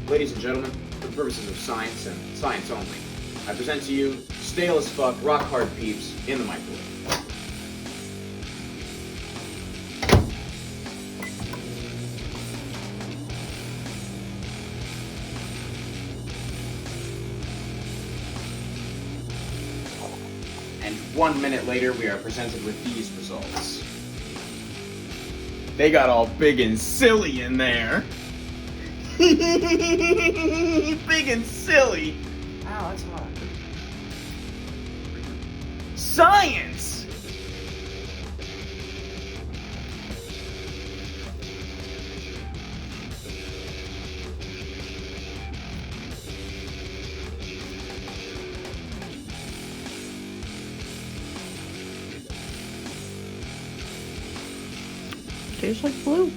Ladies and gentlemen, for the purposes of science and science only, I present to you stale as fuck, rock hard Peeps in the microwave. And 1 minute later, we are presented with these results. They got all big and silly in there. Big and silly. Ow, that's hot. Science! Tastes like blue.